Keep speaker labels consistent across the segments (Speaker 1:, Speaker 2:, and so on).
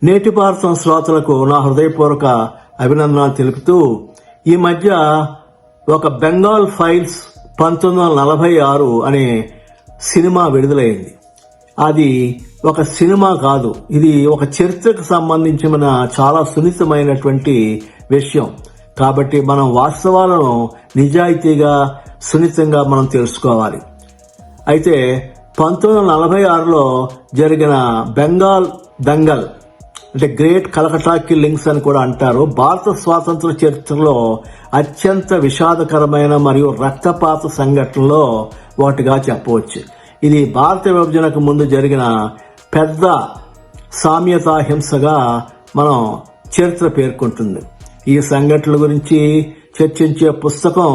Speaker 1: నేటి భారతం శ్రోతలకు నా హృదయపూర్వక అభినందనలు తెలుపుతూ, ఈ మధ్య ఒక బెంగాల్ ఫైల్స్ 1946 అనే సినిమా విడుదలైంది. అది ఒక సినిమా కాదు, ఇది ఒక చరిత్రకు సంబంధించిన చాలా సున్నితమైనటువంటి విషయం. కాబట్టి మనం వాస్తవాలను నిజాయితీగా సున్నితంగా మనం తెలుసుకోవాలి. అయితే 1946లో జరిగిన బెంగాల్ దంగల్ అంటే గ్రేట్ కలకటా కిల్లింగ్స్ అని కూడా అంటారు. భారత స్వాతంత్ర చరిత్రలో అత్యంత విషాదకరమైన మరియు రక్తపాత సంఘటనలో ఒకటిగా చెప్పవచ్చు. ఇది భారత విభజనకు ముందు జరిగిన పెద్ద సామ్యతా హింసగా మనం చరిత్ర పేర్కొంటుంది. ఈ సంఘటనల గురించి చర్చించే పుస్తకం,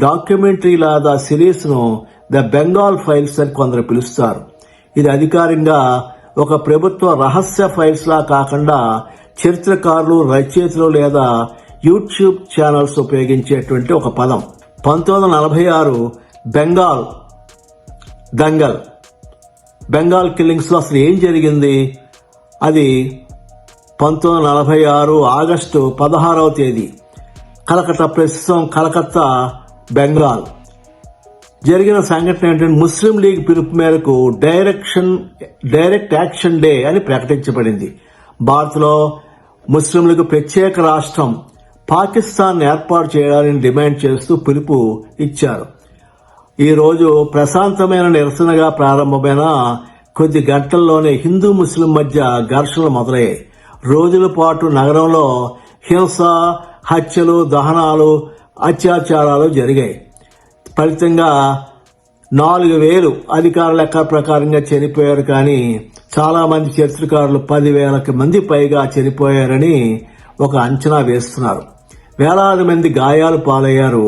Speaker 1: డాక్యుమెంటరీ లేదా సిరీస్ ను ద బెంగాల్ ఫైల్స్ అని కొందరు పిలుస్తారు. ఇది అధికారికంగా ఒక ప్రభుత్వ రహస్య ఫైల్స్ లా కాకుండా చరిత్రకారులు, రచయితలు లేదా యూట్యూబ్ ఛానల్స్ ఉపయోగించేటువంటి ఒక పదం. 1946 బెంగాల్ దంగల్, బెంగాల్ కిల్లింగ్స్ లో అసలు ఏం జరిగింది? అది 1946 ఆగస్టు 16వ తేదీ కలకత్తా, ప్రస్తుతం కలకత్తా, బెంగాల్ జరిగిన సంఘటన ఏంటంటే, ముస్లిం లీగ్ పిలుపు మేరకు డైరెక్ట్ యాక్షన్ డే అని ప్రకటించబడింది. భారత్లో ముస్లింలకు ప్రత్యేక రాష్ట్రం పాకిస్తాన్ ఏర్పాటు చేయాలని డిమాండ్ చేస్తూ పిలుపు ఇచ్చారు. ఈ రోజు ప్రశాంతమైన నిరసనగా ప్రారంభమైన కొద్ది గంటల్లోనే హిందూ ముస్లిం మధ్య ఘర్షణలు మొదలయ్యాయి. రోజుల పాటు నగరంలో హింస, హత్యలు, దహనాలు, అత్యాచారాలు జరిగాయి. ఫలితంగా 4000 అధికార లెక్క ప్రకారంగా చనిపోయారు. కానీ చాలా మంది చరిత్రకారులు 10,000 మంది పైగా చనిపోయారని ఒక అంచనా వేస్తున్నారు. వేలాది మంది గాయాలు పాలయ్యారు.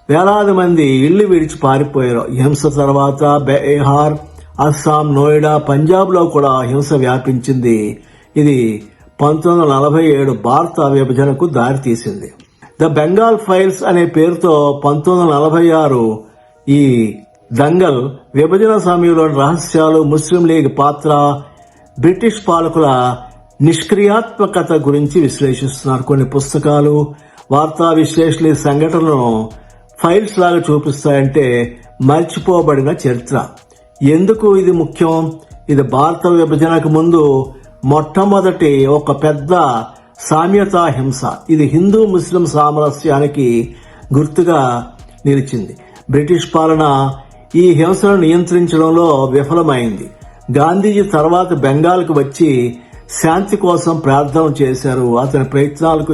Speaker 1: వేలాది మంది ఇళ్లు విడిచి పారిపోయారు. హింస తర్వాత బీహార్, అస్సాం, నోయిడా, పంజాబ్ లో కూడా హింస వ్యాపించింది. ఇది 1947 భారత విభజనకు దారితీసింది. ద బెంగాల్ ఫైల్స్ అనే పేరుతో 1946 ఈ దంగల్ విభజన సమయంలోని రహస్యాలు, ముస్లిం లీగ్ పాత్ర, బ్రిటిష్ పాలకుల నిష్క్రియాత్మకత గురించి విశ్లేషిస్తున్నారు. కొన్ని పుస్తకాలు, వార్తా విశ్లేషణలు ఈ సంఘటనలను ఫైల్స్ లాగా చూపిస్తాయంటే మర్చిపోబడిన చరిత్ర. ఎందుకు ఇది ముఖ్యం? ఇది భారత విభజనకు ముందు మొట్టమొదటి ఒక పెద్ద సామ్యతా హింస. ఇది హిందూ ముస్లిం సామరస్యానికి గుర్తుగా నిలిచింది. బ్రిటిష్ పాలన ఈ హింసను నియంత్రించడంలో విఫలమైంది. గాంధీజీ తర్వాత బెంగాల్కు వచ్చి శాంతి కోసం ప్రార్థన చేశారు. అతని ప్రయత్నాలకు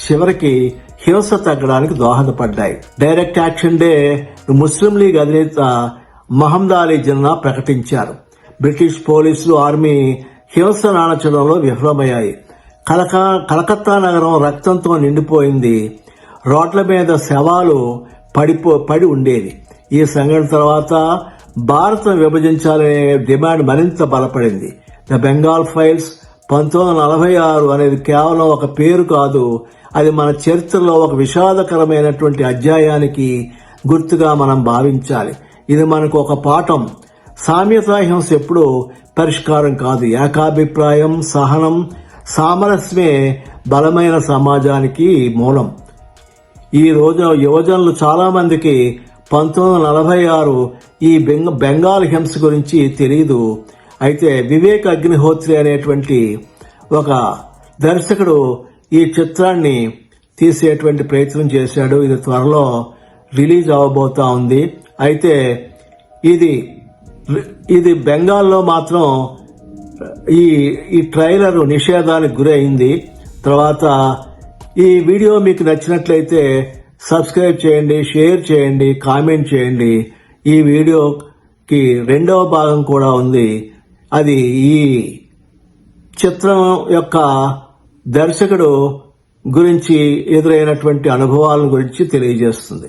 Speaker 1: చివరికి హింస తగ్గడానికి దోహదపడ్డాయి. డైరెక్ట్ యాక్షన్ డే ముస్లిం లీగ్ అధినేత మహమ్మద్ అలీ జిన్నా ప్రకటించారు. బ్రిటిష్ పోలీసులు, ఆర్మీ హింస నాణచడంలో విఫలమయ్యాయి. కలకత్తా నగరం రక్తంతో నిండిపోయింది. రోడ్ల మీద శవాలు పడి ఉండేది. ఈ సంఘటన తర్వాత భారత విభజించాలనే డిమాండ్ మరింత బలపడింది. ద బెంగాల్ ఫైల్స్ 1946 అనేది కేవలం ఒక పేరు కాదు, అది మన చరిత్రలో ఒక విషాదకరమైనటువంటి అధ్యాయానికి గుర్తుగా మనం భావించాలి. ఇది మనకు ఒక పాఠం. సామ్యతా హింస ఎప్పుడు పరిష్కారం కాదు. ఏకాభిప్రాయం, సహనం, సామరస్యమే బలమైన సమాజానికి మూలం. ఈ రోజున యువజనులు చాలా మందికి 1946 ఈ బెంగాల్ హింస గురించి తెలియదు. అయితే వివేక్ అగ్నిహోత్రి అనేటువంటి ఒక దర్శకుడు ఈ చిత్రాన్ని తీసేటువంటి ప్రయత్నం చేశాడు. ఇది త్వరలో రిలీజ్ అవబోతా ఉంది. అయితే ఇది బెంగాల్లో మాత్రం ఈ ట్రైలర్ నిషేధానికి గురైంది. తర్వాత ఈ వీడియో మీకు నచ్చినట్లయితే సబ్స్క్రైబ్ చేయండి, షేర్ చేయండి, కామెంట్ చేయండి. ఈ వీడియోకి 2వ భాగం కూడా ఉంది. అది ఈ చిత్రం యొక్క దర్శకుడు గురించి ఎదురైనటువంటి అనుభవాల గురించి తెలియజేస్తుంది.